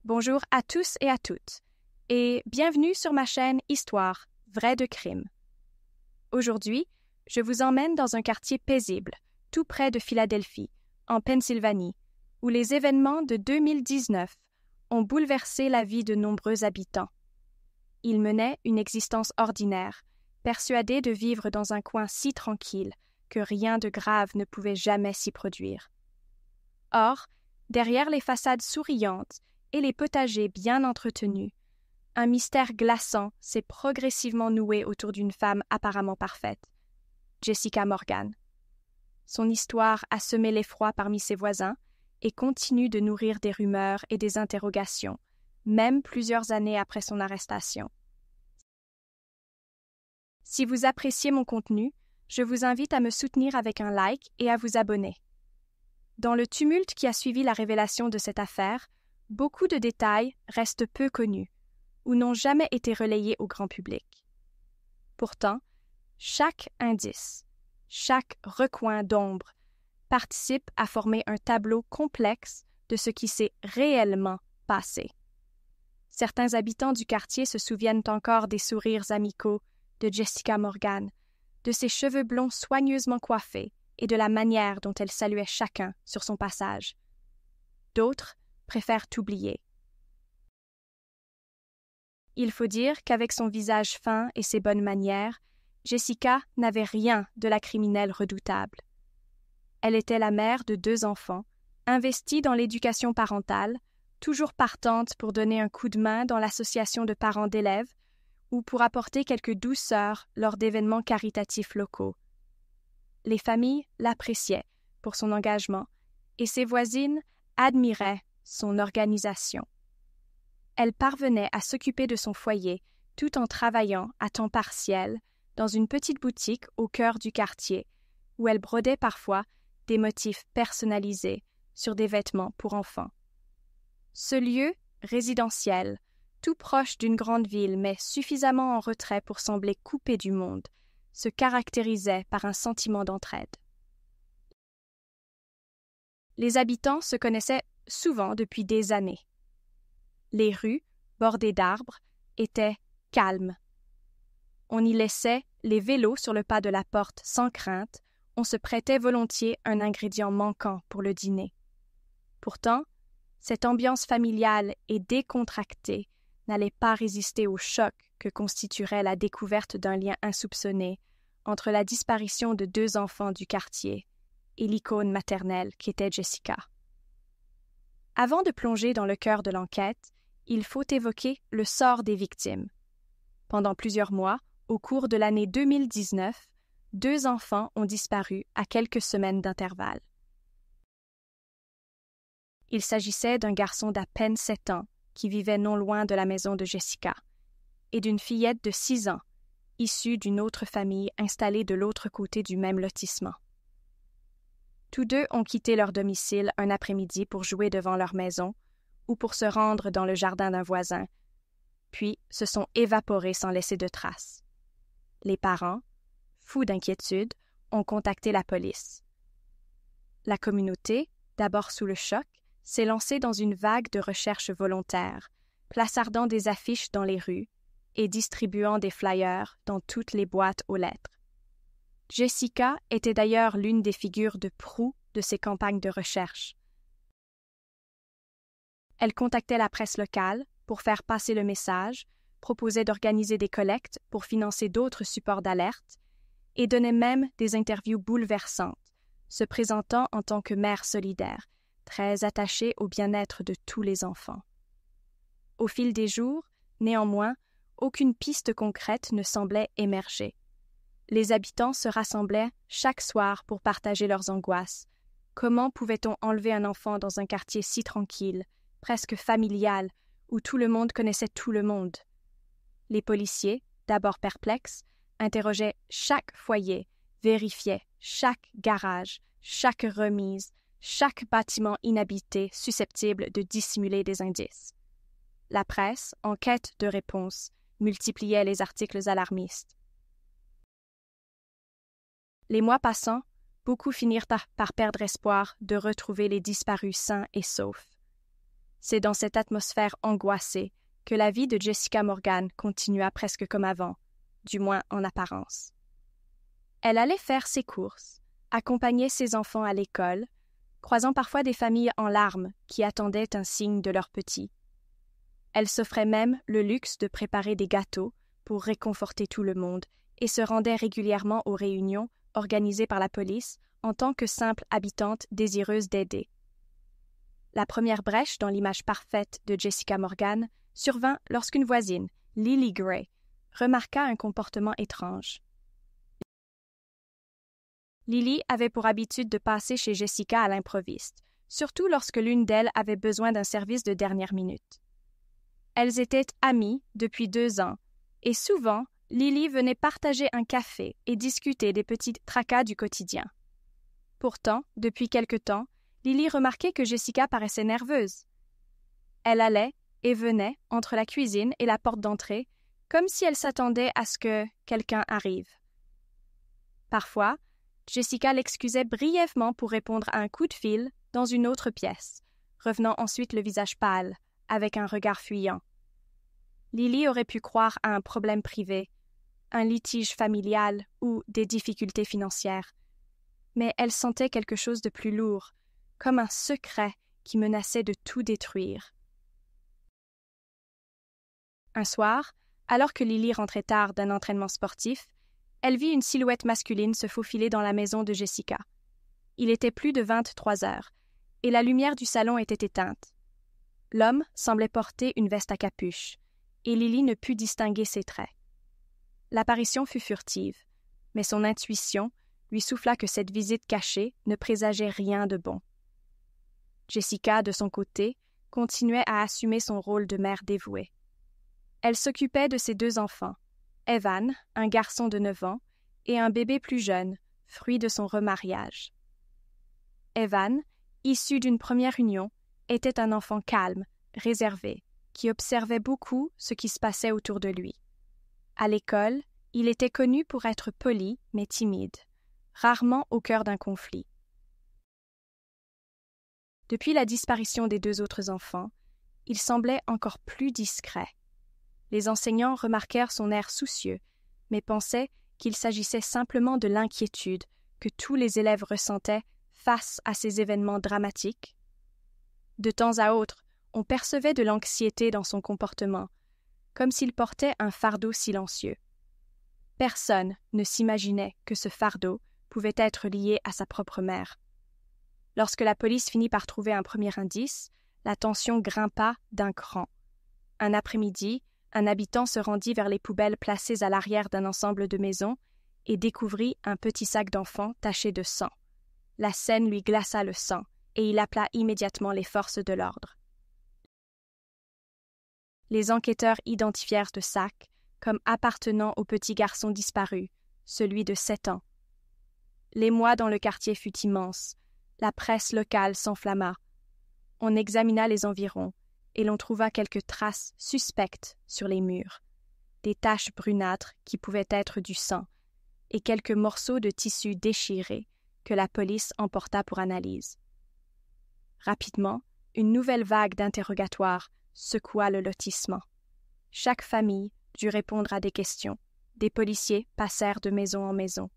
Bonjour à tous et à toutes, et bienvenue sur ma chaîne Histoire, vrai de crime. Aujourd'hui, je vous emmène dans un quartier paisible, tout près de Philadelphie, en Pennsylvanie, où les événements de 2019 ont bouleversé la vie de nombreux habitants. Ils menaient une existence ordinaire, persuadés de vivre dans un coin si tranquille que rien de grave ne pouvait jamais s'y produire. Or, derrière les façades souriantes et les potagers bien entretenus, un mystère glaçant s'est progressivement noué autour d'une femme apparemment parfaite, Jessica Morgan. Son histoire a semé l'effroi parmi ses voisins et continue de nourrir des rumeurs et des interrogations, même plusieurs années après son arrestation. Si vous appréciez mon contenu, je vous invite à me soutenir avec un like et à vous abonner. Dans le tumulte qui a suivi la révélation de cette affaire, beaucoup de détails restent peu connus ou n'ont jamais été relayés au grand public. Pourtant, chaque indice, chaque recoin d'ombre participe à former un tableau complexe de ce qui s'est réellement passé. Certains habitants du quartier se souviennent encore des sourires amicaux de Jessica Morgan, de ses cheveux blonds soigneusement coiffés et de la manière dont elle saluait chacun sur son passage. D'autres préfèrent oublier. Il faut dire qu'avec son visage fin et ses bonnes manières, Jessica n'avait rien de la criminelle redoutable. Elle était la mère de 2 enfants, investie dans l'éducation parentale, toujours partante pour donner un coup de main dans l'association de parents d'élèves ou pour apporter quelques douceurs lors d'événements caritatifs locaux. Les familles l'appréciaient pour son engagement et ses voisines admiraient son organisation. Elle parvenait à s'occuper de son foyer tout en travaillant à temps partiel dans une petite boutique au cœur du quartier où elle brodait parfois des motifs personnalisés sur des vêtements pour enfants. Ce lieu résidentiel, tout proche d'une grande ville mais suffisamment en retrait pour sembler coupé du monde, se caractérisait par un sentiment d'entraide. Les habitants se connaissaient souvent depuis des années. Les rues, bordées d'arbres, étaient calmes. On y laissait les vélos sur le pas de la porte sans crainte, on se prêtait volontiers un ingrédient manquant pour le dîner. Pourtant, cette ambiance familiale et décontractée n'allait pas résister au choc que constituerait la découverte d'un lien insoupçonné entre la disparition de 2 enfants du quartier et l'icône maternelle qu'était Jessica. Avant de plonger dans le cœur de l'enquête, il faut évoquer le sort des victimes. Pendant plusieurs mois, au cours de l'année 2019, 2 enfants ont disparu à quelques semaines d'intervalle. Il s'agissait d'un garçon d'à peine 7 ans qui vivait non loin de la maison de Jessica, et d'une fillette de 6 ans, issue d'une autre famille installée de l'autre côté du même lotissement. Tous 2 ont quitté leur domicile un après-midi pour jouer devant leur maison ou pour se rendre dans le jardin d'un voisin, puis se sont évaporés sans laisser de traces. Les parents, fous d'inquiétude, ont contacté la police. La communauté, d'abord sous le choc, s'est lancée dans une vague de recherche volontaire, plaçardant des affiches dans les rues et distribuant des flyers dans toutes les boîtes aux lettres. Jessica était d'ailleurs l'une des figures de proue de ces campagnes de recherche. Elle contactait la presse locale pour faire passer le message, proposait d'organiser des collectes pour financer d'autres supports d'alerte et donnait même des interviews bouleversantes, se présentant en tant que mère solidaire, très attachée au bien-être de tous les enfants. Au fil des jours, néanmoins, aucune piste concrète ne semblait émerger. Les habitants se rassemblaient chaque soir pour partager leurs angoisses. Comment pouvait-on enlever un enfant dans un quartier si tranquille, presque familial, où tout le monde connaissait tout le monde? Les policiers, d'abord perplexes, interrogeaient chaque foyer, vérifiaient chaque garage, chaque remise, chaque bâtiment inhabité susceptible de dissimuler des indices. La presse, en quête de réponses, multipliait les articles alarmistes. Les mois passant, beaucoup finirent par perdre espoir de retrouver les disparus sains et saufs. C'est dans cette atmosphère angoissée que la vie de Jessica Morgan continua presque comme avant, du moins en apparence. Elle allait faire ses courses, accompagnait ses enfants à l'école, croisant parfois des familles en larmes qui attendaient un signe de leur petit. Elle s'offrait même le luxe de préparer des gâteaux pour réconforter tout le monde et se rendait régulièrement aux réunions organisées par la police en tant que simple habitante désireuse d'aider. La première brèche dans l'image parfaite de Jessica Morgan survint lorsqu'une voisine, Lily Gray, remarqua un comportement étrange. Lily avait pour habitude de passer chez Jessica à l'improviste, surtout lorsque l'une d'elles avait besoin d'un service de dernière minute. Elles étaient amies depuis 2 ans, et souvent, Lily venait partager un café et discuter des petits tracas du quotidien. Pourtant, depuis quelque temps, Lily remarquait que Jessica paraissait nerveuse. Elle allait et venait entre la cuisine et la porte d'entrée, comme si elle s'attendait à ce que quelqu'un arrive. Parfois, Jessica l'excusait brièvement pour répondre à un coup de fil dans une autre pièce, revenant ensuite le visage pâle, avec un regard fuyant. Lily aurait pu croire à un problème privé, un litige familial ou des difficultés financières, mais elle sentait quelque chose de plus lourd, comme un secret qui menaçait de tout détruire. Un soir, alors que Lily rentrait tard d'un entraînement sportif, elle vit une silhouette masculine se faufiler dans la maison de Jessica. Il était plus de 23 heures, et la lumière du salon était éteinte. L'homme semblait porter une veste à capuche, et Lily ne put distinguer ses traits. L'apparition fut furtive, mais son intuition lui souffla que cette visite cachée ne présageait rien de bon. Jessica, de son côté, continuait à assumer son rôle de mère dévouée. Elle s'occupait de ses 2 enfants, Evan, un garçon de 9 ans, et un bébé plus jeune, fruit de son remariage. Evan, issu d'une première union, était un enfant calme, réservé, qui observait beaucoup ce qui se passait autour de lui. À l'école, il était connu pour être poli mais timide, rarement au cœur d'un conflit. Depuis la disparition des 2 autres enfants, il semblait encore plus discret. Les enseignants remarquèrent son air soucieux, mais pensaient qu'il s'agissait simplement de l'inquiétude que tous les élèves ressentaient face à ces événements dramatiques. De temps à autre, on percevait de l'anxiété dans son comportement, comme s'il portait un fardeau silencieux. Personne ne s'imaginait que ce fardeau pouvait être lié à sa propre mère. Lorsque la police finit par trouver un premier indice, la tension grimpa d'un cran. Un après-midi, un habitant se rendit vers les poubelles placées à l'arrière d'un ensemble de maisons et découvrit un petit sac d'enfant taché de sang. La scène lui glaça le sang et il appela immédiatement les forces de l'ordre. Les enquêteurs identifièrent le sac comme appartenant au petit garçon disparu, celui de 7 ans. L'émoi dans le quartier fut immense. La presse locale s'enflamma. On examina les environs et l'on trouva quelques traces suspectes sur les murs, des taches brunâtres qui pouvaient être du sang, et quelques morceaux de tissu déchirés que la police emporta pour analyse. Rapidement, une nouvelle vague d'interrogatoires secoua le lotissement. Chaque famille dut répondre à des questions. Des policiers passèrent de maison en maison.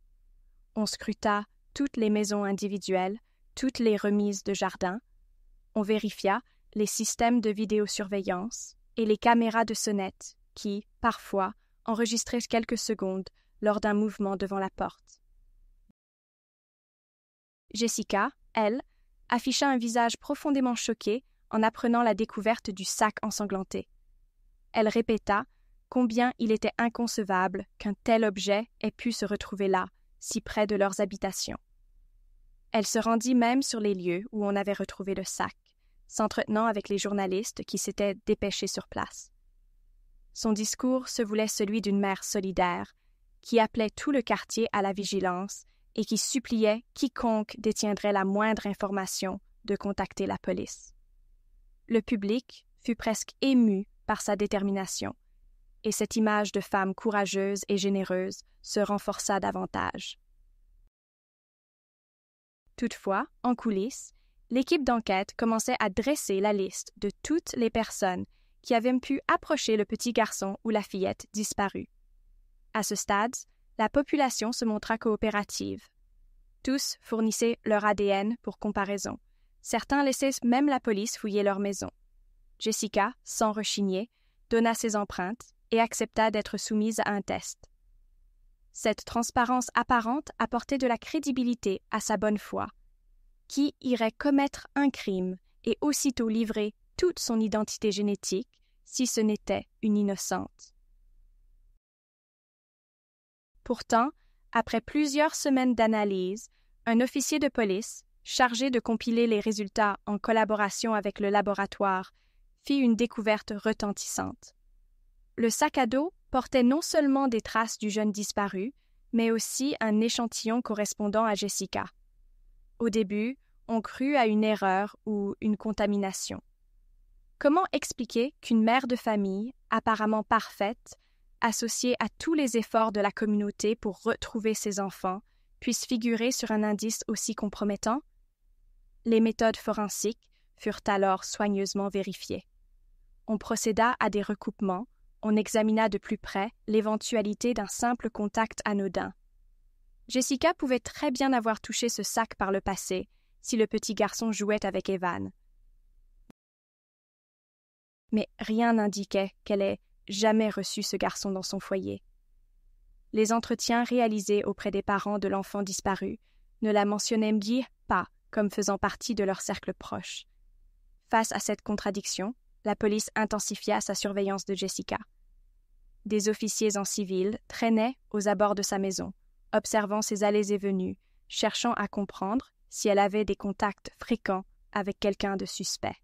On scruta toutes les maisons individuelles, toutes les remises de jardin. On vérifia les systèmes de vidéosurveillance et les caméras de sonnette qui, parfois, enregistraient quelques secondes lors d'un mouvement devant la porte. Jessica, elle, afficha un visage profondément choqué en apprenant la découverte du sac ensanglanté. Elle répéta combien il était inconcevable qu'un tel objet ait pu se retrouver là, si près de leurs habitations. Elle se rendit même sur les lieux où on avait retrouvé le sac, s'entretenant avec les journalistes qui s'étaient dépêchés sur place. Son discours se voulait celui d'une mère solidaire, qui appelait tout le quartier à la vigilance et qui suppliait quiconque détiendrait la moindre information de contacter la police. Le public fut presque ému par sa détermination, et cette image de femme courageuse et généreuse se renforça davantage. Toutefois, en coulisses, l'équipe d'enquête commençait à dresser la liste de toutes les personnes qui avaient pu approcher le petit garçon ou la fillette disparue. À ce stade, la population se montra coopérative. Tous fournissaient leur ADN pour comparaison. Certains laissaient même la police fouiller leur maison. Jessica, sans rechigner, donna ses empreintes et accepta d'être soumise à un test. Cette transparence apparente apportait de la crédibilité à sa bonne foi. Qui irait commettre un crime et aussitôt livrer toute son identité génétique si ce n'était une innocente? Pourtant, après plusieurs semaines d'analyse, un officier de police, chargé de compiler les résultats en collaboration avec le laboratoire, fit une découverte retentissante. Le sac à dos portait non seulement des traces du jeune disparu, mais aussi un échantillon correspondant à Jessica. Au début, on crut à une erreur ou une contamination. Comment expliquer qu'une mère de famille, apparemment parfaite, associée à tous les efforts de la communauté pour retrouver ses enfants, puisse figurer sur un indice aussi compromettant? Les méthodes forensiques furent alors soigneusement vérifiées. On procéda à des recoupements, on examina de plus près l'éventualité d'un simple contact anodin. Jessica pouvait très bien avoir touché ce sac par le passé, si le petit garçon jouait avec Evan. Mais rien n'indiquait qu'elle ait jamais reçu ce garçon dans son foyer. Les entretiens réalisés auprès des parents de l'enfant disparu ne la mentionnaient bien pas comme faisant partie de leur cercle proche. Face à cette contradiction, la police intensifia sa surveillance de Jessica. Des officiers en civil traînaient aux abords de sa maison, observant ses allées et venues, cherchant à comprendre si elle avait des contacts fréquents avec quelqu'un de suspect.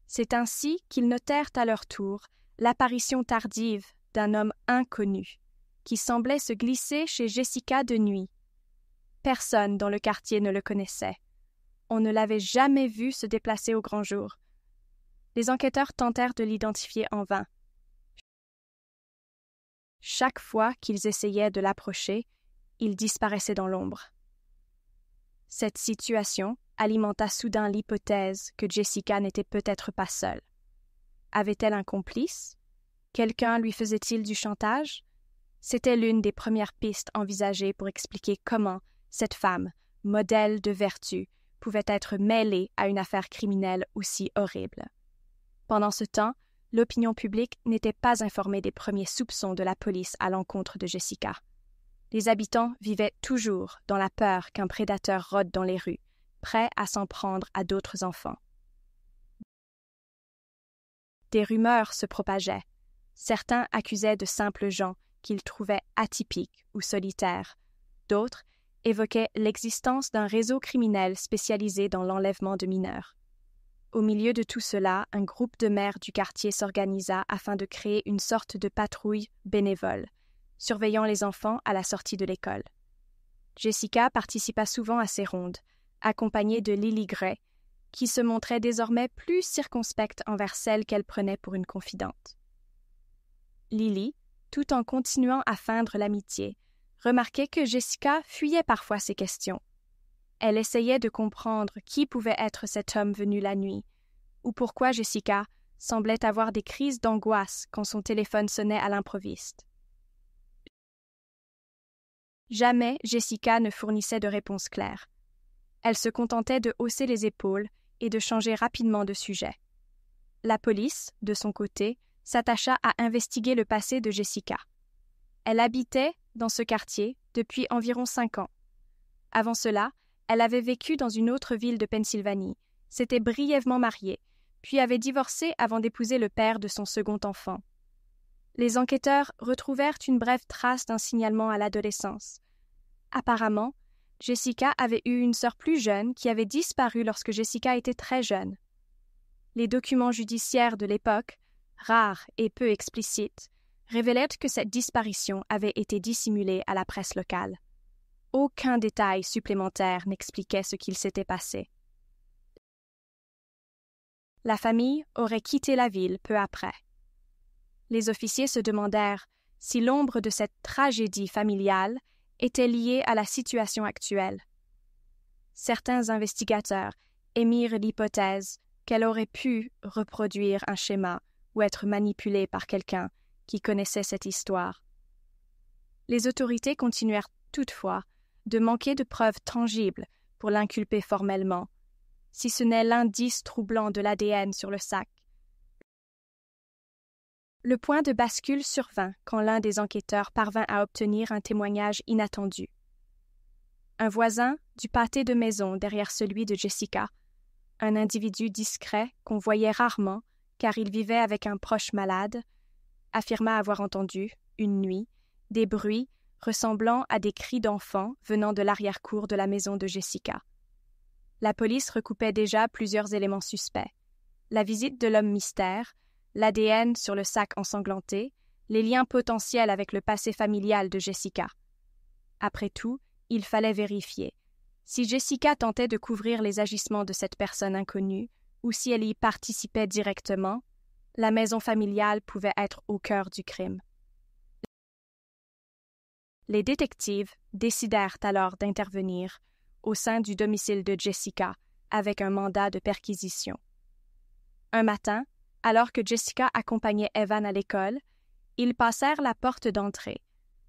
C'est ainsi qu'ils notèrent à leur tour l'apparition tardive d'un homme inconnu, qui semblait se glisser chez Jessica de nuit. Personne dans le quartier ne le connaissait. On ne l'avait jamais vu se déplacer au grand jour. Les enquêteurs tentèrent de l'identifier en vain. Chaque fois qu'ils essayaient de l'approcher, il disparaissait dans l'ombre. Cette situation alimenta soudain l'hypothèse que Jessica n'était peut-être pas seule. Avait-elle un complice? Quelqu'un lui faisait-il du chantage? C'était l'une des premières pistes envisagées pour expliquer comment cette femme, modèle de vertu, pouvait être mêlée à une affaire criminelle aussi horrible. Pendant ce temps, l'opinion publique n'était pas informée des premiers soupçons de la police à l'encontre de Jessica. Les habitants vivaient toujours dans la peur qu'un prédateur rôde dans les rues, prêt à s'en prendre à d'autres enfants. Des rumeurs se propageaient. Certains accusaient de simples gens qu'ils trouvaient atypiques ou solitaires. D'autres évoquaient l'existence d'un réseau criminel spécialisé dans l'enlèvement de mineurs. Au milieu de tout cela, un groupe de mères du quartier s'organisa afin de créer une sorte de patrouille bénévole, surveillant les enfants à la sortie de l'école. Jessica participa souvent à ces rondes, accompagnée de Lily Gray, qui se montrait désormais plus circonspecte envers celle qu'elle prenait pour une confidente. Lily, tout en continuant à feindre l'amitié, remarquait que Jessica fuyait parfois ses questions. Elle essayait de comprendre qui pouvait être cet homme venu la nuit, ou pourquoi Jessica semblait avoir des crises d'angoisse quand son téléphone sonnait à l'improviste. Jamais Jessica ne fournissait de réponse claire. Elle se contentait de hausser les épaules et de changer rapidement de sujet. La police, de son côté, s'attacha à investiguer le passé de Jessica. Elle habitait dans ce quartier depuis environ 5 ans. Avant cela, elle avait vécu dans une autre ville de Pennsylvanie, s'était brièvement mariée, puis avait divorcé avant d'épouser le père de son second enfant. Les enquêteurs retrouvèrent une brève trace d'un signalement à l'adolescence. Apparemment, Jessica avait eu une sœur plus jeune qui avait disparu lorsque Jessica était très jeune. Les documents judiciaires de l'époque, rares et peu explicites, révélèrent que cette disparition avait été dissimulée à la presse locale. Aucun détail supplémentaire n'expliquait ce qu'il s'était passé. La famille aurait quitté la ville peu après. Les officiers se demandèrent si l'ombre de cette tragédie familiale était liée à la situation actuelle. Certains investigateurs émirent l'hypothèse qu'elle aurait pu reproduire un schéma ou être manipulée par quelqu'un qui connaissait cette histoire. Les autorités continuèrent toutefois de manquer de preuves tangibles pour l'inculper formellement, si ce n'est l'indice troublant de l'ADN sur le sac. Le point de bascule survint quand l'un des enquêteurs parvint à obtenir un témoignage inattendu. Un voisin du pâté de maison derrière celui de Jessica, un individu discret qu'on voyait rarement car il vivait avec un proche malade, affirma avoir entendu, une nuit, des bruits ressemblant à des cris d'enfants venant de l'arrière-cour de la maison de Jessica. La police recoupait déjà plusieurs éléments suspects. La visite de l'homme mystère, l'ADN sur le sac ensanglanté, les liens potentiels avec le passé familial de Jessica. Après tout, il fallait vérifier. Si Jessica tentait de couvrir les agissements de cette personne inconnue, ou si elle y participait directement, la maison familiale pouvait être au cœur du crime. Les détectives décidèrent alors d'intervenir au sein du domicile de Jessica avec un mandat de perquisition. Un matin, alors que Jessica accompagnait Evan à l'école, ils passèrent la porte d'entrée,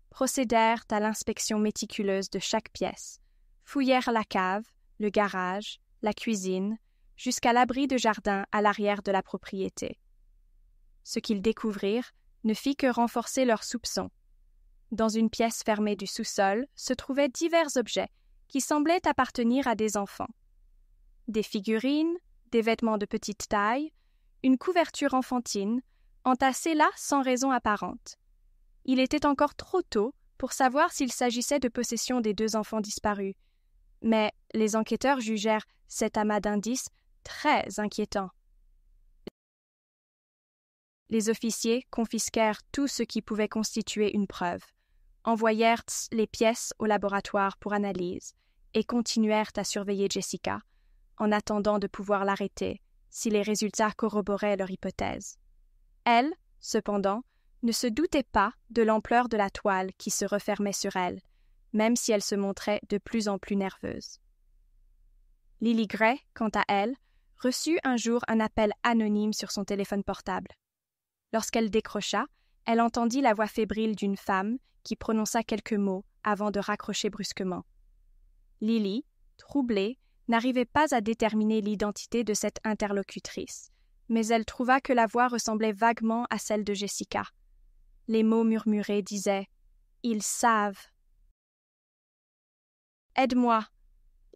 procédèrent à l'inspection méticuleuse de chaque pièce, fouillèrent la cave, le garage, la cuisine, jusqu'à l'abri de jardin à l'arrière de la propriété. Ce qu'ils découvrirent ne fit que renforcer leurs soupçons. Dans une pièce fermée du sous-sol se trouvaient divers objets qui semblaient appartenir à des enfants. Des figurines, des vêtements de petite taille, une couverture enfantine, entassée là sans raison apparente. Il était encore trop tôt pour savoir s'il s'agissait de possession des 2 enfants disparus, mais les enquêteurs jugèrent cet amas d'indices très inquiétant. Les officiers confisquèrent tout ce qui pouvait constituer une preuve, envoyèrent les pièces au laboratoire pour analyse et continuèrent à surveiller Jessica, en attendant de pouvoir l'arrêter si les résultats corroboraient leur hypothèse. Elle, cependant, ne se doutait pas de l'ampleur de la toile qui se refermait sur elle, même si elle se montrait de plus en plus nerveuse. Lily Gray, quant à elle, reçut un jour un appel anonyme sur son téléphone portable. Lorsqu'elle décrocha, elle entendit la voix fébrile d'une femme qui prononça quelques mots avant de raccrocher brusquement. Lily, troublée, n'arrivait pas à déterminer l'identité de cette interlocutrice, mais elle trouva que la voix ressemblait vaguement à celle de Jessica. Les mots murmurés disaient « Ils savent ». « Aide-moi !»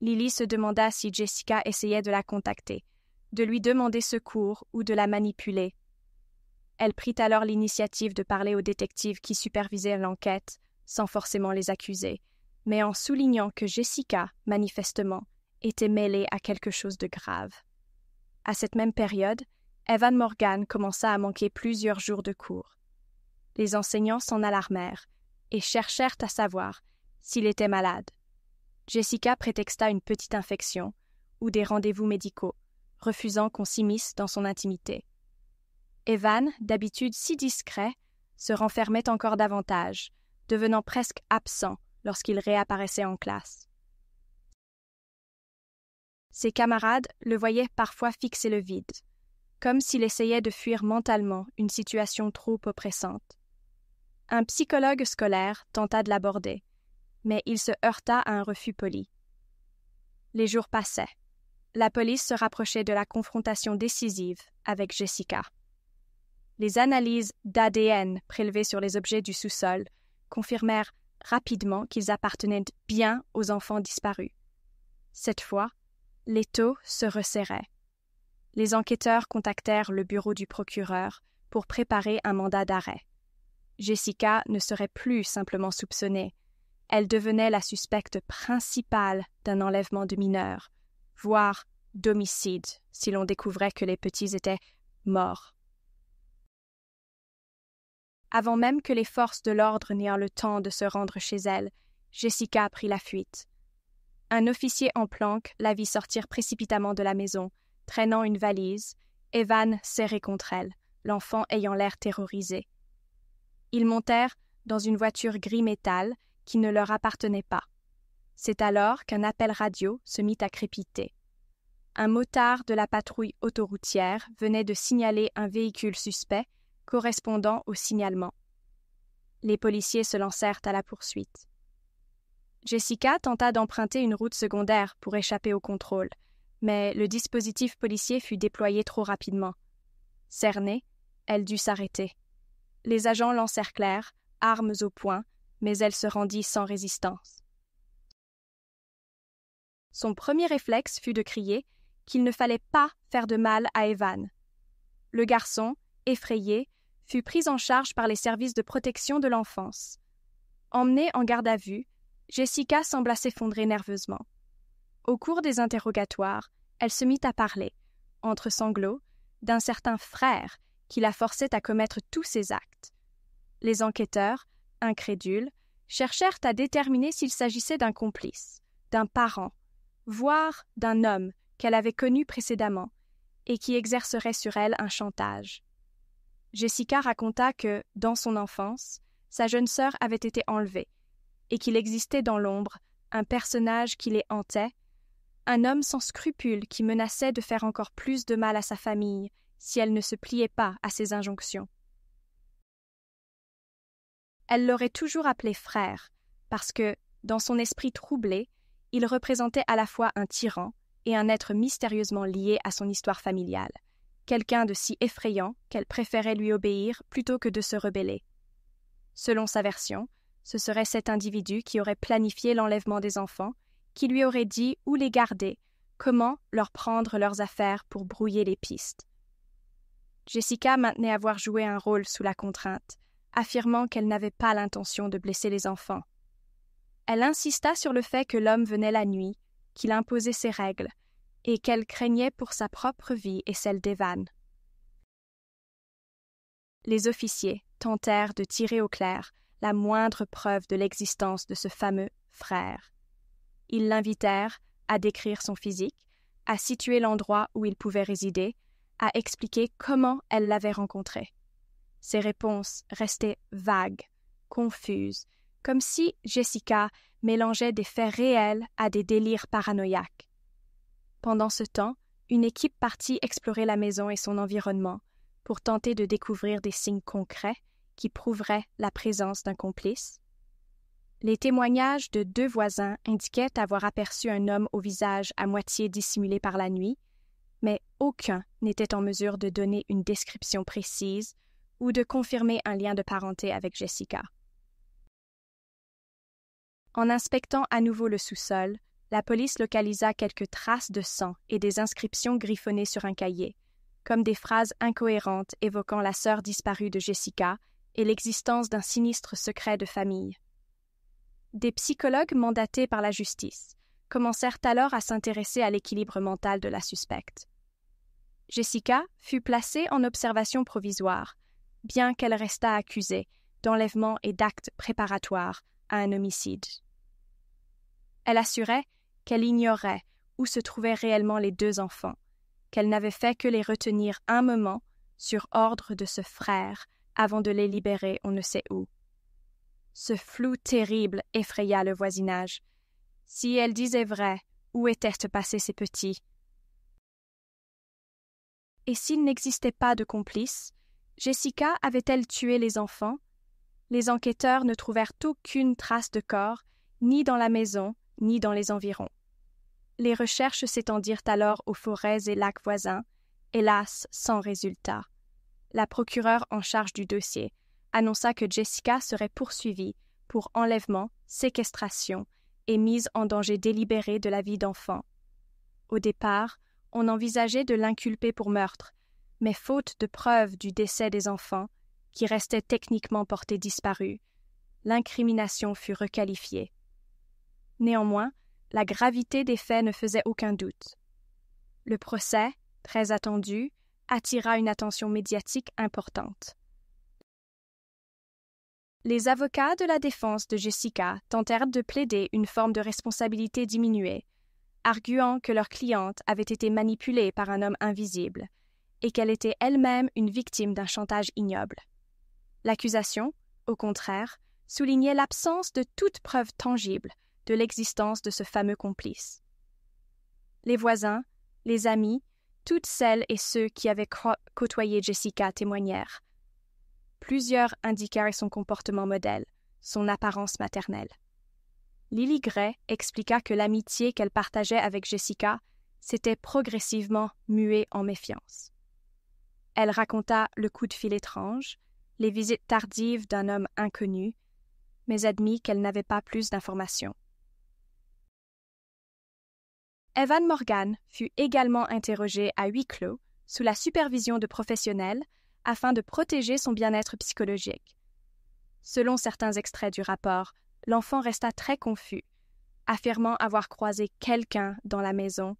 Lily se demanda si Jessica essayait de la contacter, de lui demander secours ou de la manipuler. Elle prit alors l'initiative de parler aux détectives qui supervisaient l'enquête, sans forcément les accuser, mais en soulignant que Jessica, manifestement, était mêlée à quelque chose de grave. À cette même période, Evan Morgan commença à manquer plusieurs jours de cours. Les enseignants s'en alarmèrent et cherchèrent à savoir s'il était malade. Jessica prétexta une petite infection ou des rendez-vous médicaux, refusant qu'on s'immisce dans son intimité. Evan, d'habitude si discret, se renfermait encore davantage, devenant presque absent lorsqu'il réapparaissait en classe. Ses camarades le voyaient parfois fixer le vide, comme s'il essayait de fuir mentalement une situation trop oppressante. Un psychologue scolaire tenta de l'aborder, mais il se heurta à un refus poli. Les jours passaient. La police se rapprochait de la confrontation décisive avec Jessica. Les analyses d'ADN prélevées sur les objets du sous-sol confirmèrent rapidement qu'ils appartenaient bien aux enfants disparus. Cette fois, l'étau se resserrait. Les enquêteurs contactèrent le bureau du procureur pour préparer un mandat d'arrêt. Jessica ne serait plus simplement soupçonnée. Elle devenait la suspecte principale d'un enlèvement de mineurs, voire d'homicide si l'on découvrait que les petits étaient morts. Avant même que les forces de l'ordre n'aient le temps de se rendre chez elle, Jessica prit la fuite. Un officier en planque la vit sortir précipitamment de la maison, traînant une valise, Evan serré contre elle, l'enfant ayant l'air terrorisé. Ils montèrent dans une voiture gris métal qui ne leur appartenait pas. C'est alors qu'un appel radio se mit à crépiter. un motard de la patrouille autoroutière venait de signaler un véhicule suspect correspondant au signalement. Les policiers se lancèrent à la poursuite. Jessica tenta d'emprunter une route secondaire pour échapper au contrôle, mais le dispositif policier fut déployé trop rapidement. Cernée, elle dut s'arrêter. Les agents l'encerclèrent, armes au poing, mais elle se rendit sans résistance. Son premier réflexe fut de crier qu'il ne fallait pas faire de mal à Evan. Le garçon, effrayé, fut pris en charge par les services de protection de l'enfance. Emmenée en garde à vue, Jessica sembla s'effondrer nerveusement. Au cours des interrogatoires, elle se mit à parler, entre sanglots, d'un certain frère qui la forçait à commettre tous ses actes. Les enquêteurs, incrédules, cherchèrent à déterminer s'il s'agissait d'un complice, d'un parent, voire d'un homme qu'elle avait connu précédemment et qui exercerait sur elle un chantage. Jessica raconta que, dans son enfance, sa jeune sœur avait été enlevée et qu'il existait dans l'ombre un personnage qui les hantait, un homme sans scrupules qui menaçait de faire encore plus de mal à sa famille si elle ne se pliait pas à ses injonctions. Elle l'aurait toujours appelé frère, parce que, dans son esprit troublé, il représentait à la fois un tyran et un être mystérieusement lié à son histoire familiale, quelqu'un de si effrayant qu'elle préférait lui obéir plutôt que de se rebeller. Selon sa version, ce serait cet individu qui aurait planifié l'enlèvement des enfants, qui lui aurait dit où les garder, comment leur prendre leurs affaires pour brouiller les pistes. Jessica maintenait avoir joué un rôle sous la contrainte, affirmant qu'elle n'avait pas l'intention de blesser les enfants. Elle insista sur le fait que l'homme venait la nuit, qu'il imposait ses règles, et qu'elle craignait pour sa propre vie et celle d'Evan. Les officiers tentèrent de tirer au clair la moindre preuve de l'existence de ce fameux frère. Ils l'invitèrent à décrire son physique, à situer l'endroit où il pouvait résider, à expliquer comment elle l'avait rencontré. Ses réponses restaient vagues, confuses, comme si Jessica mélangeait des faits réels à des délires paranoïaques. Pendant ce temps, une équipe partit explorer la maison et son environnement pour tenter de découvrir des signes concrets qui prouveraient la présence d'un complice. Les témoignages de 2 voisins indiquaient avoir aperçu un homme au visage à moitié dissimulé par la nuit, mais aucun n'était en mesure de donner une description précise ou de confirmer un lien de parenté avec Jessica. En inspectant à nouveau le sous-sol, la police localisa quelques traces de sang et des inscriptions griffonnées sur un cahier, comme des phrases incohérentes évoquant la sœur disparue de Jessica et l'existence d'un sinistre secret de famille. Des psychologues mandatés par la justice commencèrent alors à s'intéresser à l'équilibre mental de la suspecte. Jessica fut placée en observation provisoire, bien qu'elle restât accusée d'enlèvement et d'actes préparatoires à un homicide. Elle assurait qu'elle ignorait où se trouvaient réellement les 2 enfants, qu'elle n'avait fait que les retenir un moment sur ordre de ce frère avant de les libérer on ne sait où. Ce flou terrible effraya le voisinage. Si elle disait vrai, où étaient passés ses petits? Et s'il n'existait pas de complice, Jessica avait-elle tué les enfants? Les enquêteurs ne trouvèrent aucune trace de corps, ni dans la maison, ni dans les environs. Les recherches s'étendirent alors aux forêts et lacs voisins, hélas sans résultat. La procureure en charge du dossier annonça que Jessica serait poursuivie pour enlèvement, séquestration et mise en danger délibéré de la vie d'enfant. Au départ, on envisageait de l'inculper pour meurtre, mais faute de preuves du décès des enfants, qui restaient techniquement portés disparus, l'incrimination fut requalifiée. Néanmoins, la gravité des faits ne faisait aucun doute. Le procès, très attendu, attira une attention médiatique importante. Les avocats de la défense de Jessica tentèrent de plaider une forme de responsabilité diminuée, arguant que leur cliente avait été manipulée par un homme invisible et qu'elle était elle-même une victime d'un chantage ignoble. L'accusation, au contraire, soulignait l'absence de toute preuve tangible de l'existence de ce fameux complice. Les voisins, les amis, toutes celles et ceux qui avaient côtoyé Jessica témoignèrent. Plusieurs indiquèrent son comportement modèle, son apparence maternelle. Lily Gray expliqua que l'amitié qu'elle partageait avec Jessica s'était progressivement muée en méfiance. Elle raconta le coup de fil étrange, les visites tardives d'un homme inconnu, mais admit qu'elle n'avait pas plus d'informations. Evan Morgan fut également interrogée à huis clos, sous la supervision de professionnels, afin de protéger son bien-être psychologique. Selon certains extraits du rapport, l'enfant resta très confus, affirmant avoir croisé quelqu'un dans la maison,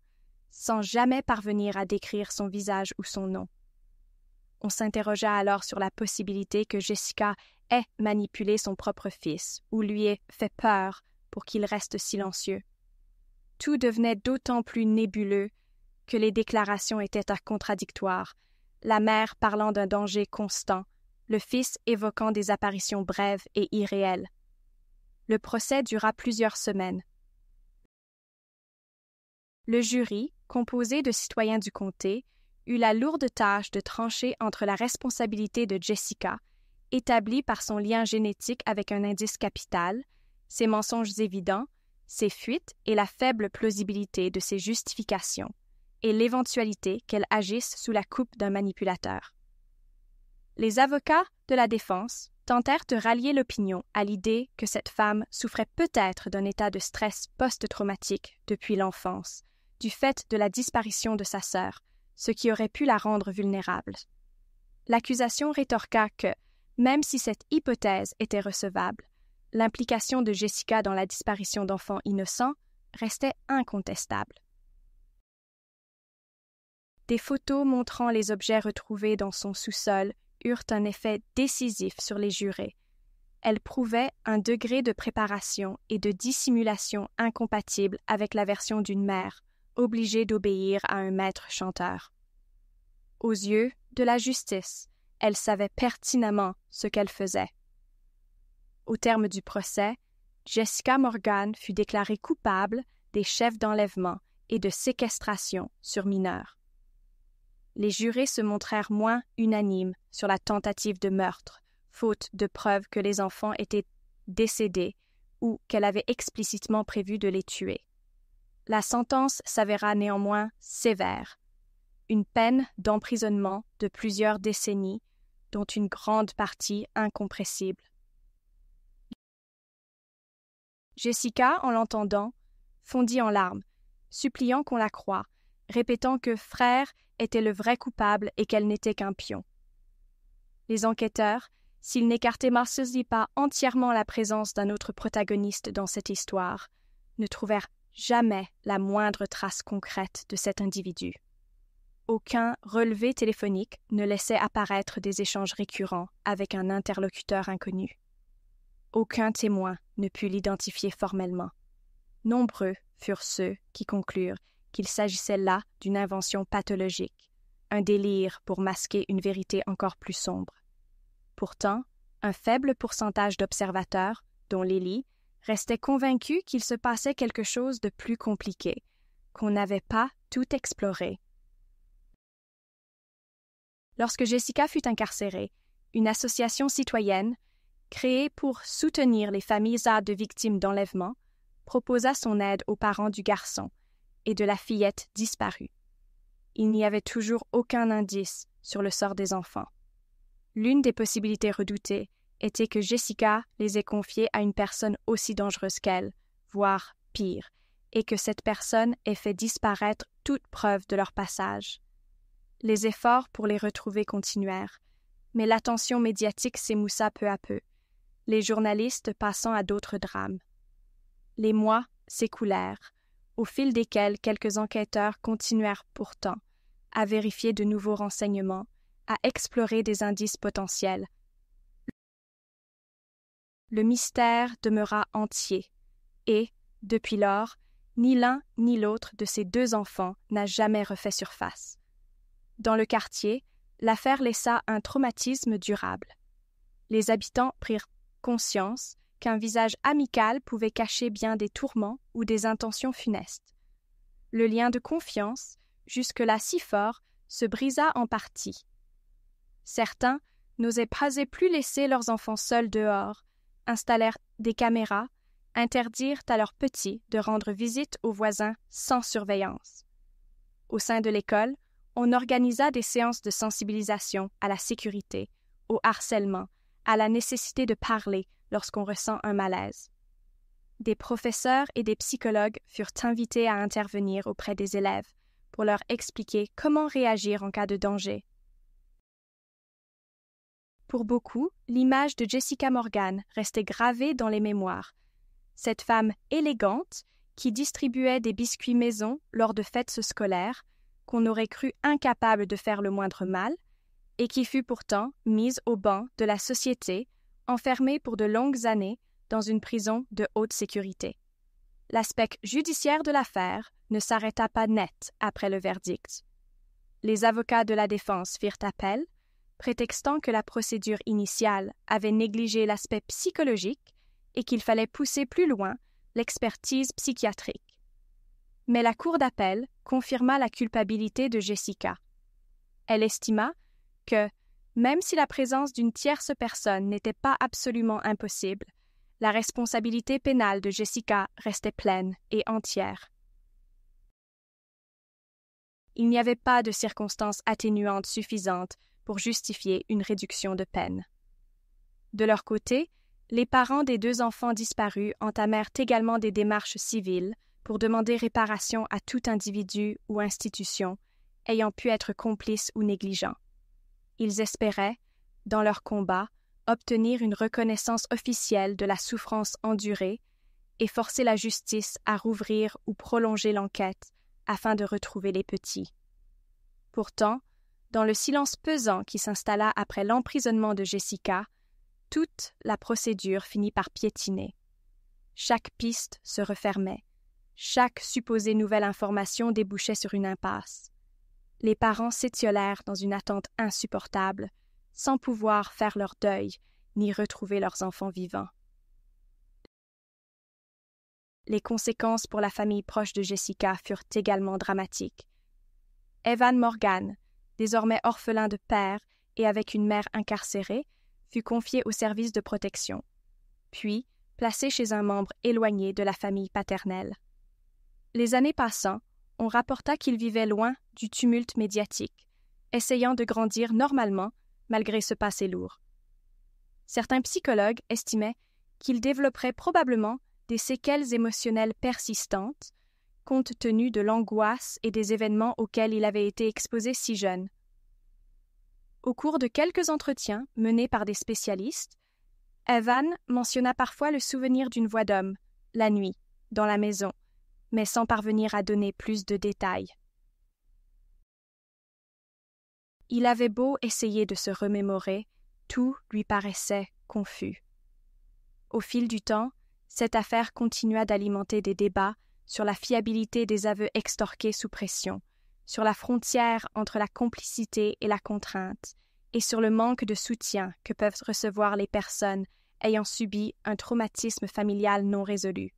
sans jamais parvenir à décrire son visage ou son nom. On s'interrogea alors sur la possibilité que Jessica ait manipulé son propre fils ou lui ait fait peur pour qu'il reste silencieux. Tout devenait d'autant plus nébuleux que les déclarations étaient contradictoires, la mère parlant d'un danger constant, le fils évoquant des apparitions brèves et irréelles. Le procès dura plusieurs semaines. Le jury, composé de citoyens du comté, eut la lourde tâche de trancher entre la responsabilité de Jessica, établie par son lien génétique avec un indice capital, ses mensonges évidents, ses fuites et la faible plausibilité de ses justifications, et l'éventualité qu'elle agisse sous la coupe d'un manipulateur. Les avocats de la défense tentèrent de rallier l'opinion à l'idée que cette femme souffrait peut-être d'un état de stress post-traumatique depuis l'enfance, du fait de la disparition de sa sœur, ce qui aurait pu la rendre vulnérable. L'accusation rétorqua que, même si cette hypothèse était recevable, l'implication de Jessica dans la disparition d'enfants innocents restait incontestable. Des photos montrant les objets retrouvés dans son sous-sol eurent un effet décisif sur les jurés. Elles prouvaient un degré de préparation et de dissimulation incompatible avec la version d'une mère, obligée d'obéir à un maître chanteur. Aux yeux de la justice, elle savait pertinemment ce qu'elle faisait. Au terme du procès, Jessica Morgan fut déclarée coupable des chefs d'enlèvement et de séquestration sur mineurs. Les jurés se montrèrent moins unanimes sur la tentative de meurtre, faute de preuves que les enfants étaient décédés ou qu'elle avait explicitement prévu de les tuer. La sentence s'avéra néanmoins sévère, une peine d'emprisonnement de plusieurs décennies, dont une grande partie incompressible. Jessica, en l'entendant, fondit en larmes, suppliant qu'on la croie, répétant que frère était le vrai coupable et qu'elle n'était qu'un pion. Les enquêteurs, s'ils n'écartaient marcieusement pas entièrement la présence d'un autre protagoniste dans cette histoire, ne trouvèrent jamais la moindre trace concrète de cet individu. Aucun relevé téléphonique ne laissait apparaître des échanges récurrents avec un interlocuteur inconnu. Aucun témoin ne put l'identifier formellement. Nombreux furent ceux qui conclurent qu'il s'agissait là d'une invention pathologique, un délire pour masquer une vérité encore plus sombre. Pourtant, un faible pourcentage d'observateurs, dont Lily, restaient convaincus qu'il se passait quelque chose de plus compliqué, qu'on n'avait pas tout exploré. Lorsque Jessica fut incarcérée, une association citoyenne, créée pour soutenir les familles de victimes d'enlèvement, proposa son aide aux parents du garçon et de la fillette disparue. Il n'y avait toujours aucun indice sur le sort des enfants. L'une des possibilités redoutées était que Jessica les ait confiés à une personne aussi dangereuse qu'elle, voire pire, et que cette personne ait fait disparaître toute preuve de leur passage. Les efforts pour les retrouver continuèrent, mais l'attention médiatique s'émoussa peu à peu, les journalistes passant à d'autres drames. Les mois s'écoulèrent, au fil desquels quelques enquêteurs continuèrent pourtant à vérifier de nouveaux renseignements, à explorer des indices potentiels. Le mystère demeura entier et, depuis lors, ni l'un ni l'autre de ces deux enfants n'a jamais refait surface. Dans le quartier, l'affaire laissa un traumatisme durable. Les habitants prirent conscience qu'un visage amical pouvait cacher bien des tourments ou des intentions funestes. Le lien de confiance, jusque-là si fort, se brisa en partie. Certains n'osaient pas plus laisser leurs enfants seuls dehors, installèrent des caméras, interdirent à leurs petits de rendre visite aux voisins sans surveillance. Au sein de l'école, on organisa des séances de sensibilisation à la sécurité, au harcèlement, à la nécessité de parler lorsqu'on ressent un malaise. Des professeurs et des psychologues furent invités à intervenir auprès des élèves pour leur expliquer comment réagir en cas de danger. Pour beaucoup, l'image de Jessica Morgan restait gravée dans les mémoires. Cette femme élégante qui distribuait des biscuits maison lors de fêtes scolaires, qu'on aurait cru incapable de faire le moindre mal, et qui fut pourtant mise au banc de la société, enfermée pour de longues années dans une prison de haute sécurité. L'aspect judiciaire de l'affaire ne s'arrêta pas net après le verdict. Les avocats de la défense firent appel, prétextant que la procédure initiale avait négligé l'aspect psychologique et qu'il fallait pousser plus loin l'expertise psychiatrique. Mais la Cour d'appel confirma la culpabilité de Jessica. Elle estima que, même si la présence d'une tierce personne n'était pas absolument impossible, la responsabilité pénale de Jessica restait pleine et entière. Il n'y avait pas de circonstances atténuantes suffisantes pour justifier une réduction de peine. De leur côté, les parents des 2 enfants disparus entamèrent également des démarches civiles pour demander réparation à tout individu ou institution ayant pu être complice ou négligent. Ils espéraient, dans leur combat, obtenir une reconnaissance officielle de la souffrance endurée et forcer la justice à rouvrir ou prolonger l'enquête afin de retrouver les petits. Pourtant, dans le silence pesant qui s'installa après l'emprisonnement de Jessica, toute la procédure finit par piétiner. Chaque piste se refermait. Chaque supposée nouvelle information débouchait sur une impasse. Les parents s'étiolèrent dans une attente insupportable, sans pouvoir faire leur deuil ni retrouver leurs enfants vivants. Les conséquences pour la famille proche de Jessica furent également dramatiques. Evan Morgan, désormais orphelin de père et avec une mère incarcérée, fut confié au service de protection, puis placé chez un membre éloigné de la famille paternelle. Les années passant, on rapporta qu'il vivait loin du tumulte médiatique, essayant de grandir normalement malgré ce passé lourd. Certains psychologues estimaient qu'il développerait probablement des séquelles émotionnelles persistantes, compte tenu de l'angoisse et des événements auxquels il avait été exposé si jeune. Au cours de quelques entretiens menés par des spécialistes, Evan mentionna parfois le souvenir d'une voix d'homme, la nuit, dans la maison, mais sans parvenir à donner plus de détails. Il avait beau essayer de se remémorer, tout lui paraissait confus. Au fil du temps, cette affaire continua d'alimenter des débats sur la fiabilité des aveux extorqués sous pression, sur la frontière entre la complicité et la contrainte, et sur le manque de soutien que peuvent recevoir les personnes ayant subi un traumatisme familial non résolu.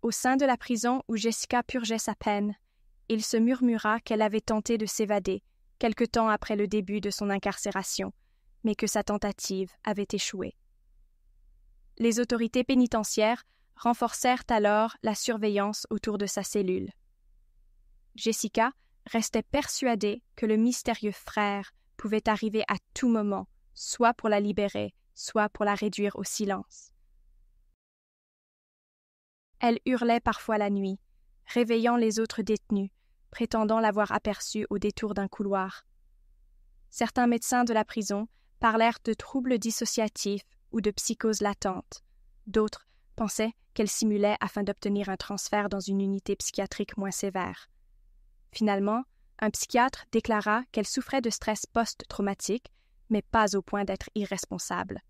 Au sein de la prison où Jessica purgeait sa peine, il se murmura qu'elle avait tenté de s'évader quelque temps après le début de son incarcération, mais que sa tentative avait échoué. Les autorités pénitentiaires renforcèrent alors la surveillance autour de sa cellule. Jessica restait persuadée que le mystérieux frère pouvait arriver à tout moment, soit pour la libérer, soit pour la réduire au silence. Elle hurlait parfois la nuit, réveillant les autres détenus, prétendant l'avoir aperçue au détour d'un couloir. Certains médecins de la prison parlèrent de troubles dissociatifs ou de psychose latente. D'autres pensaient qu'elle simulait afin d'obtenir un transfert dans une unité psychiatrique moins sévère. Finalement, un psychiatre déclara qu'elle souffrait de stress post-traumatique, mais pas au point d'être irresponsable.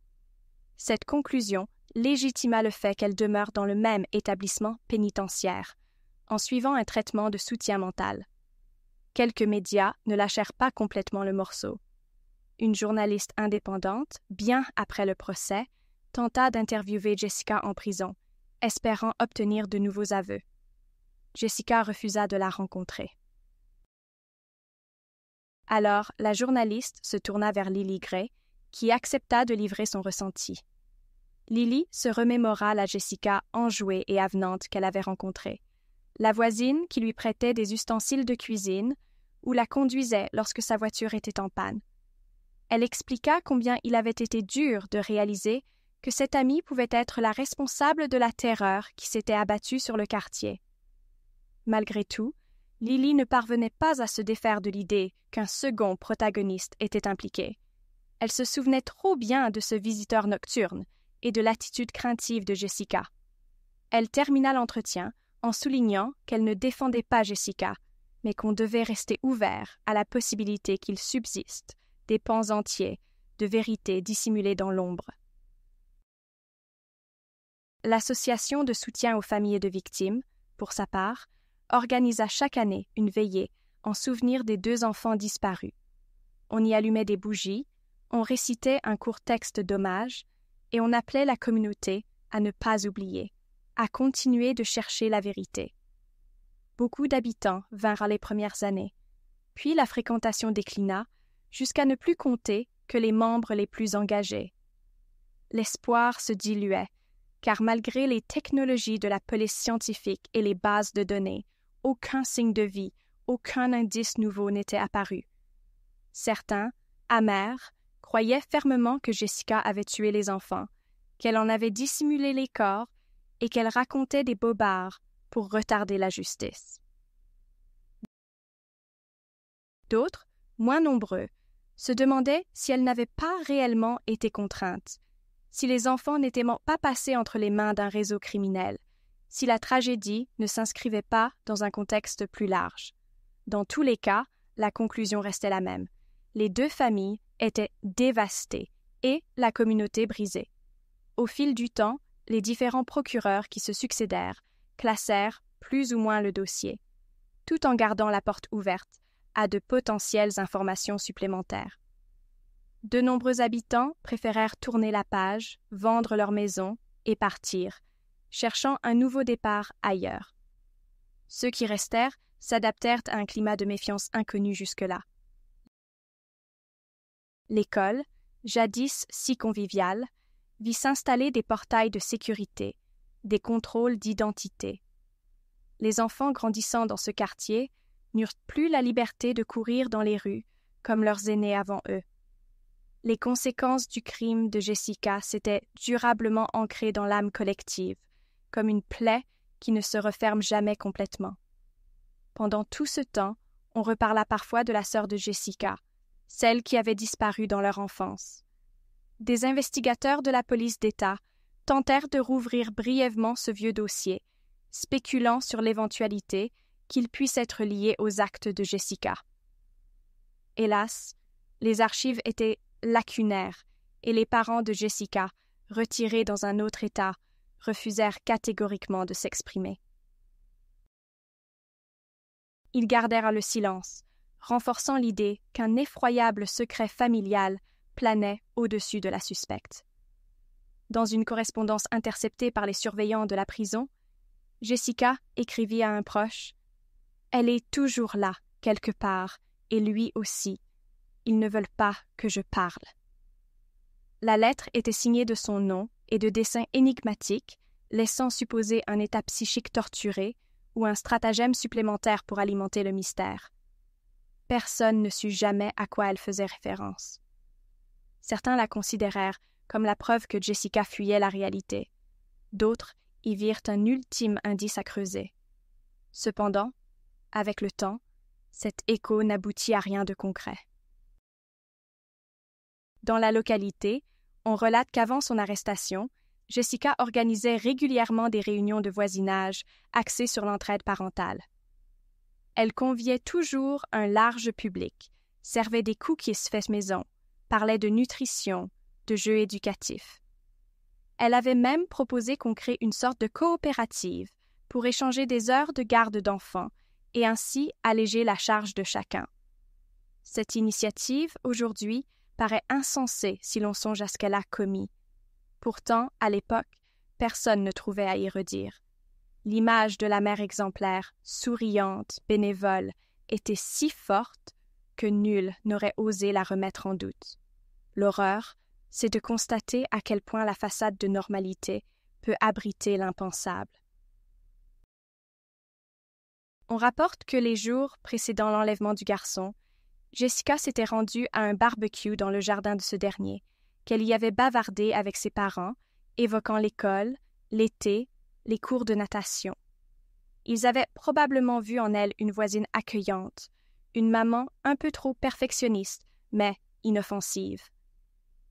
Cette conclusion légitima le fait qu'elle demeure dans le même établissement pénitentiaire, en suivant un traitement de soutien mental. Quelques médias ne lâchèrent pas complètement le morceau. Une journaliste indépendante, bien après le procès, tenta d'interviewer Jessica en prison, espérant obtenir de nouveaux aveux. Jessica refusa de la rencontrer. Alors, la journaliste se tourna vers Lily Gray, qui accepta de livrer son ressenti. Lily se remémora la Jessica enjouée et avenante qu'elle avait rencontrée, la voisine qui lui prêtait des ustensiles de cuisine ou la conduisait lorsque sa voiture était en panne. Elle expliqua combien il avait été dur de réaliser que cette amie pouvait être la responsable de la terreur qui s'était abattue sur le quartier. Malgré tout, Lily ne parvenait pas à se défaire de l'idée qu'un second protagoniste était impliqué. Elle se souvenait trop bien de ce visiteur nocturne et de l'attitude craintive de Jessica. Elle termina l'entretien en soulignant qu'elle ne défendait pas Jessica, mais qu'on devait rester ouvert à la possibilité qu'il subsiste des pans entiers de vérité dissimulée dans l'ombre. L'Association de soutien aux familles de victimes, pour sa part, organisa chaque année une veillée en souvenir des 2 enfants disparus. On y allumait des bougies, on récitait un court texte d'hommage et on appelait la communauté à ne pas oublier, à continuer de chercher la vérité. Beaucoup d'habitants vinrent les premières années, puis la fréquentation déclina jusqu'à ne plus compter que les membres les plus engagés. L'espoir se diluait, car malgré les technologies de la police scientifique et les bases de données, aucun signe de vie, aucun indice nouveau n'était apparu. Certains, amers, croyaient fermement que Jessica avait tué les enfants, qu'elle en avait dissimulé les corps et qu'elle racontait des bobards pour retarder la justice. D'autres, moins nombreux, se demandaient si elle n'avait pas réellement été contrainte, si les enfants n'étaient pas passés entre les mains d'un réseau criminel, si la tragédie ne s'inscrivait pas dans un contexte plus large. Dans tous les cas, la conclusion restait la même. Les 2 familles étaient dévastées et la communauté brisée. Au fil du temps, les différents procureurs qui se succédèrent classèrent plus ou moins le dossier, tout en gardant la porte ouverte à de potentielles informations supplémentaires. De nombreux habitants préférèrent tourner la page, vendre leur maison et partir, cherchant un nouveau départ ailleurs. Ceux qui restèrent s'adaptèrent à un climat de méfiance inconnu jusque-là. L'école, jadis si conviviale, vit s'installer des portails de sécurité, des contrôles d'identité. Les enfants grandissant dans ce quartier n'eurent plus la liberté de courir dans les rues comme leurs aînés avant eux. Les conséquences du crime de Jessica s'étaient durablement ancrées dans l'âme collective, comme une plaie qui ne se referme jamais complètement. Pendant tout ce temps, on reparla parfois de la sœur de Jessica, celle qui avait disparu dans leur enfance. Des investigateurs de la police d'État tentèrent de rouvrir brièvement ce vieux dossier, spéculant sur l'éventualité qu'il puisse être lié aux actes de Jessica. Hélas, les archives étaient lacunaires et les parents de Jessica, retirés dans un autre État, refusèrent catégoriquement de s'exprimer. Ils gardèrent le silence, renforçant l'idée qu'un effroyable secret familial planait au-dessus de la suspecte. Dans une correspondance interceptée par les surveillants de la prison, Jessica écrivit à un proche « Elle est toujours là, quelque part, et lui aussi. Ils ne veulent pas que je parle. » La lettre était signée de son nom et de dessins énigmatiques, laissant supposer un état psychique torturé ou un stratagème supplémentaire pour alimenter le mystère. Personne ne sut jamais à quoi elle faisait référence. Certains la considérèrent comme la preuve que Jessica fuyait la réalité. D'autres y virent un ultime indice à creuser. Cependant, avec le temps, cet écho n'aboutit à rien de concret. Dans la localité, on relate qu'avant son arrestation, Jessica organisait régulièrement des réunions de voisinage axées sur l'entraide parentale. Elle conviait toujours un large public, servait des cookies faits maison, parlait de nutrition, de jeux éducatifs. Elle avait même proposé qu'on crée une sorte de coopérative pour échanger des heures de garde d'enfants et ainsi alléger la charge de chacun. Cette initiative, aujourd'hui, paraît insensée si l'on songe à ce qu'elle a commis. Pourtant, à l'époque, personne ne trouvait à y redire. L'image de la mère exemplaire, souriante, bénévole, était si forte que nul n'aurait osé la remettre en doute. L'horreur, c'est de constater à quel point la façade de normalité peut abriter l'impensable. On rapporte que les jours précédant l'enlèvement du garçon, Jessica s'était rendue à un barbecue dans le jardin de ce dernier, qu'elle y avait bavardé avec ses parents, évoquant l'école, l'été, les cours de natation. Ils avaient probablement vu en elle une voisine accueillante, une maman un peu trop perfectionniste, mais inoffensive.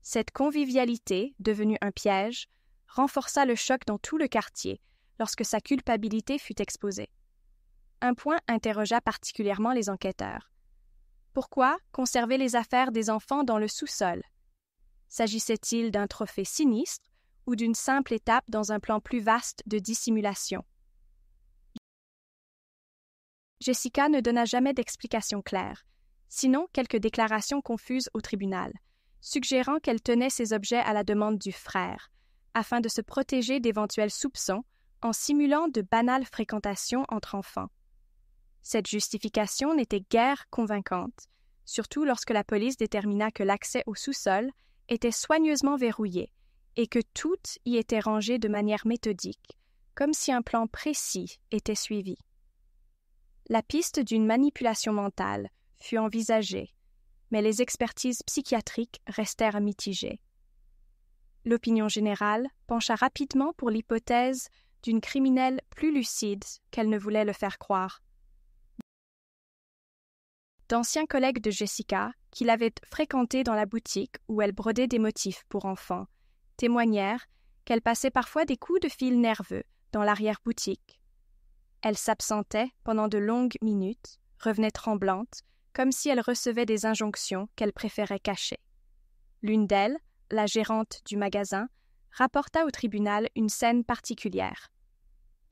Cette convivialité, devenue un piège, renforça le choc dans tout le quartier lorsque sa culpabilité fut exposée. Un point interrogea particulièrement les enquêteurs. Pourquoi conserver les affaires des enfants dans le sous-sol? S'agissait-il d'un trophée sinistre ou d'une simple étape dans un plan plus vaste de dissimulation? Jessica ne donna jamais d'explication claire, sinon quelques déclarations confuses au tribunal, suggérant qu'elle tenait ces objets à la demande du frère, afin de se protéger d'éventuels soupçons en simulant de banales fréquentations entre enfants. Cette justification n'était guère convaincante, surtout lorsque la police détermina que l'accès au sous-sol était soigneusement verrouillé et que tout y était rangé de manière méthodique, comme si un plan précis était suivi. La piste d'une manipulation mentale fut envisagée, mais les expertises psychiatriques restèrent mitigées. L'opinion générale pencha rapidement pour l'hypothèse d'une criminelle plus lucide qu'elle ne voulait le faire croire. D'anciens collègues de Jessica, qui l'avaient fréquentée dans la boutique où elle brodait des motifs pour enfants, témoignèrent qu'elle passait parfois des coups de fil nerveux dans l'arrière-boutique. Elle s'absentait pendant de longues minutes, revenait tremblante, comme si elle recevait des injonctions qu'elle préférait cacher. L'une d'elles, la gérante du magasin, rapporta au tribunal une scène particulière.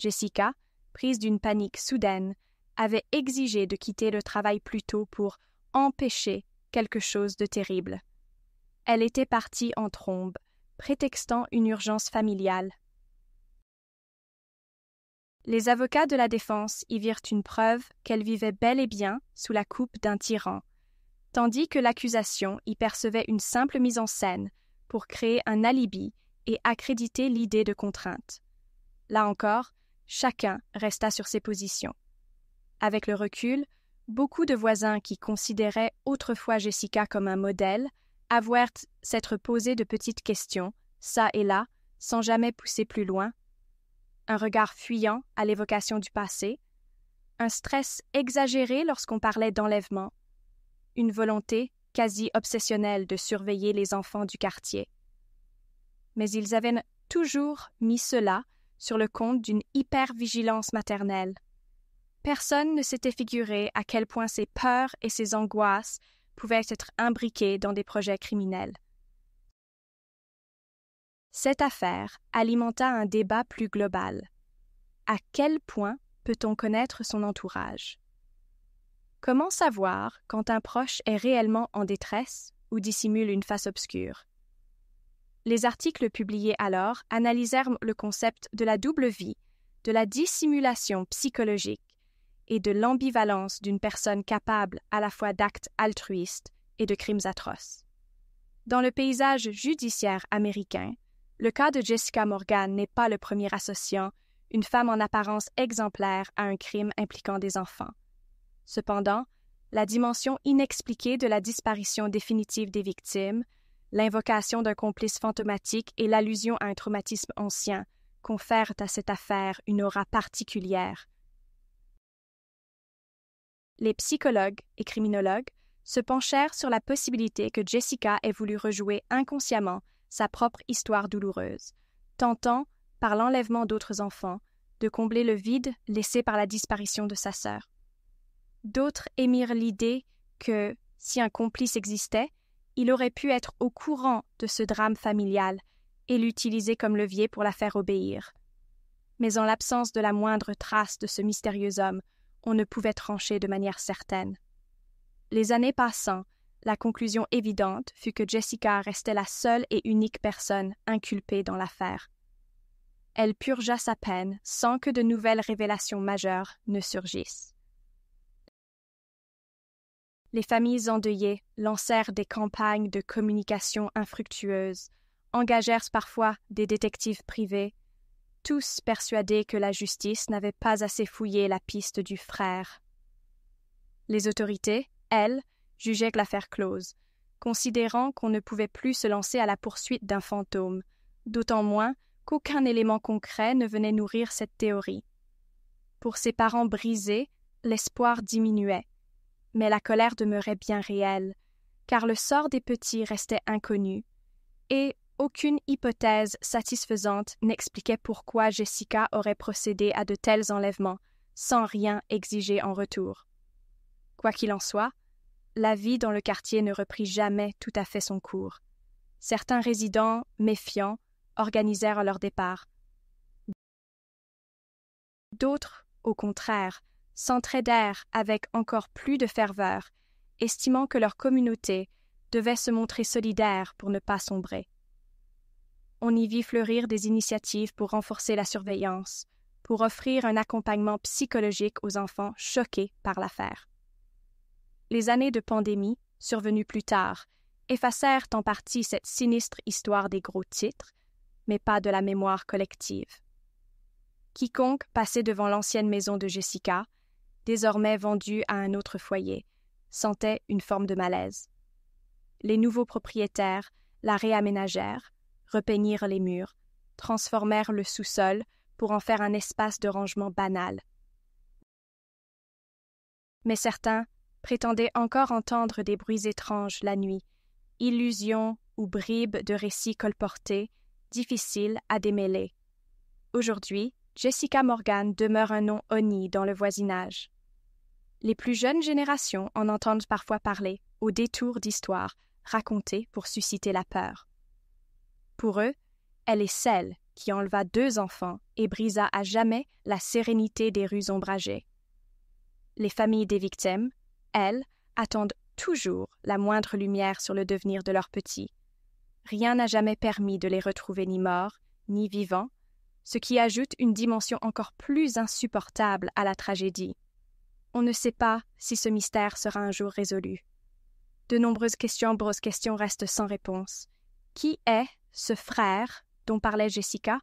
Jessica, prise d'une panique soudaine, avait exigé de quitter le travail plus tôt pour empêcher quelque chose de terrible. Elle était partie en trombe, prétextant une urgence familiale. Les avocats de la défense y virent une preuve qu'elle vivait bel et bien sous la coupe d'un tyran, tandis que l'accusation y percevait une simple mise en scène pour créer un alibi et accréditer l'idée de contrainte. Là encore, chacun resta sur ses positions. Avec le recul, beaucoup de voisins qui considéraient autrefois Jessica comme un modèle avouèrent s'être posé de petites questions, çà et là, sans jamais pousser plus loin. Un regard fuyant à l'évocation du passé, un stress exagéré lorsqu'on parlait d'enlèvement, une volonté quasi obsessionnelle de surveiller les enfants du quartier. Mais ils avaient toujours mis cela sur le compte d'une hypervigilance maternelle. Personne ne s'était figuré à quel point ses peurs et ses angoisses pouvaient être imbriquées dans des projets criminels. Cette affaire alimenta un débat plus global. À quel point peut-on connaître son entourage? Comment savoir quand un proche est réellement en détresse ou dissimule une face obscure? Les articles publiés alors analysèrent le concept de la double vie, de la dissimulation psychologique et de l'ambivalence d'une personne capable à la fois d'actes altruistes et de crimes atroces. Dans le paysage judiciaire américain, le cas de Jessica Morgan n'est pas le premier associant une femme en apparence exemplaire à un crime impliquant des enfants. Cependant, la dimension inexpliquée de la disparition définitive des victimes, l'invocation d'un complice fantomatique et l'allusion à un traumatisme ancien confèrent à cette affaire une aura particulière. Les psychologues et criminologues se penchèrent sur la possibilité que Jessica ait voulu rejouer inconsciemment sa propre histoire douloureuse, tentant, par l'enlèvement d'autres enfants, de combler le vide laissé par la disparition de sa sœur. D'autres émirent l'idée que, si un complice existait, il aurait pu être au courant de ce drame familial et l'utiliser comme levier pour la faire obéir. Mais en l'absence de la moindre trace de ce mystérieux homme, on ne pouvait trancher de manière certaine. Les années passant, la conclusion évidente fut que Jessica restait la seule et unique personne inculpée dans l'affaire. Elle purgea sa peine sans que de nouvelles révélations majeures ne surgissent. Les familles endeuillées lancèrent des campagnes de communication infructueuses, engagèrent parfois des détectives privés, tous persuadés que la justice n'avait pas assez fouillé la piste du frère. Les autorités, elles, jugeaient l'affaire close, considérant qu'on ne pouvait plus se lancer à la poursuite d'un fantôme, d'autant moins qu'aucun élément concret ne venait nourrir cette théorie. Pour ses parents brisés, l'espoir diminuait, mais la colère demeurait bien réelle, car le sort des petits restait inconnu, et aucune hypothèse satisfaisante n'expliquait pourquoi Jessica aurait procédé à de tels enlèvements, sans rien exiger en retour. Quoi qu'il en soit, la vie dans le quartier ne reprit jamais tout à fait son cours. Certains résidents, méfiants, organisèrent leur départ. D'autres, au contraire, s'entraidèrent avec encore plus de ferveur, estimant que leur communauté devait se montrer solidaire pour ne pas sombrer. On y vit fleurir des initiatives pour renforcer la surveillance, pour offrir un accompagnement psychologique aux enfants choqués par l'affaire. Les années de pandémie, survenues plus tard, effacèrent en partie cette sinistre histoire des gros titres, mais pas de la mémoire collective. Quiconque passait devant l'ancienne maison de Jessica, désormais vendue à un autre foyer, sentait une forme de malaise. Les nouveaux propriétaires la réaménagèrent, repeignirent les murs, transformèrent le sous-sol pour en faire un espace de rangement banal. Mais certains prétendaient encore entendre des bruits étranges la nuit, illusions ou bribes de récits colportés, difficiles à démêler. Aujourd'hui, Jessica Morgan demeure un nom honni dans le voisinage. Les plus jeunes générations en entendent parfois parler, au détour d'histoires racontées pour susciter la peur. Pour eux, elle est celle qui enleva 2 enfants et brisa à jamais la sérénité des rues ombragées. Les familles des victimes, elles, attendent toujours la moindre lumière sur le devenir de leurs petits. Rien n'a jamais permis de les retrouver ni morts, ni vivants, ce qui ajoute une dimension encore plus insupportable à la tragédie. On ne sait pas si ce mystère sera un jour résolu. De nombreuses questions restent sans réponse. Qui est ce frère dont parlait Jessica?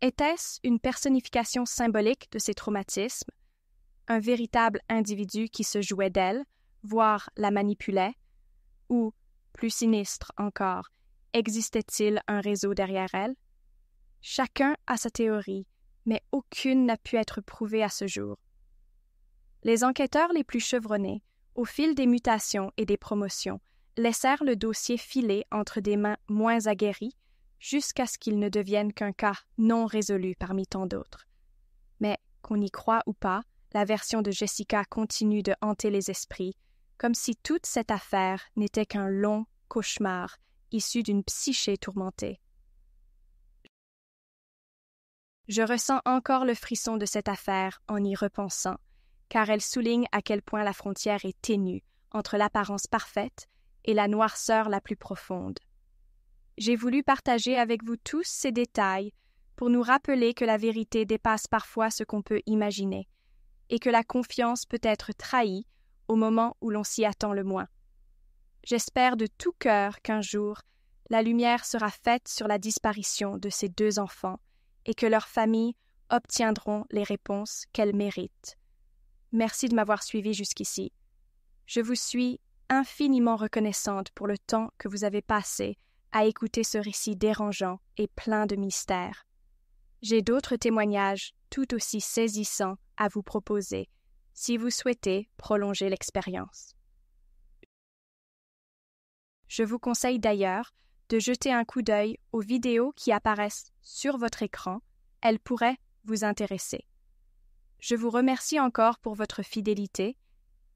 Était-ce une personnification symbolique de ses traumatismes, un véritable individu qui se jouait d'elle, voire la manipulait, ou, plus sinistre encore, existait-il un réseau derrière elle? Chacun a sa théorie, mais aucune n'a pu être prouvée à ce jour. Les enquêteurs les plus chevronnés, au fil des mutations et des promotions, laissèrent le dossier filer entre des mains moins aguerries jusqu'à ce qu'il ne devienne qu'un cas non résolu parmi tant d'autres. Mais, qu'on y croie ou pas, la version de Jessica continue de hanter les esprits, comme si toute cette affaire n'était qu'un long cauchemar issu d'une psyché tourmentée. Je ressens encore le frisson de cette affaire en y repensant, car elle souligne à quel point la frontière est ténue entre l'apparence parfaite et la noirceur la plus profonde. J'ai voulu partager avec vous tous ces détails pour nous rappeler que la vérité dépasse parfois ce qu'on peut imaginer, et que la confiance peut être trahie au moment où l'on s'y attend le moins. J'espère de tout cœur qu'un jour, la lumière sera faite sur la disparition de ces 2 enfants et que leurs familles obtiendront les réponses qu'elles méritent. Merci de m'avoir suivi jusqu'ici. Je vous suis infiniment reconnaissante pour le temps que vous avez passé à écouter ce récit dérangeant et plein de mystères. J'ai d'autres témoignages tout aussi saisissants à vous proposer, si vous souhaitez prolonger l'expérience. Je vous conseille d'ailleurs de jeter un coup d'œil aux vidéos qui apparaissent sur votre écran, elles pourraient vous intéresser. Je vous remercie encore pour votre fidélité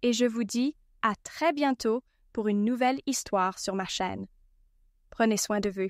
et je vous dis à très bientôt pour une nouvelle histoire sur ma chaîne. Prenez soin de vous.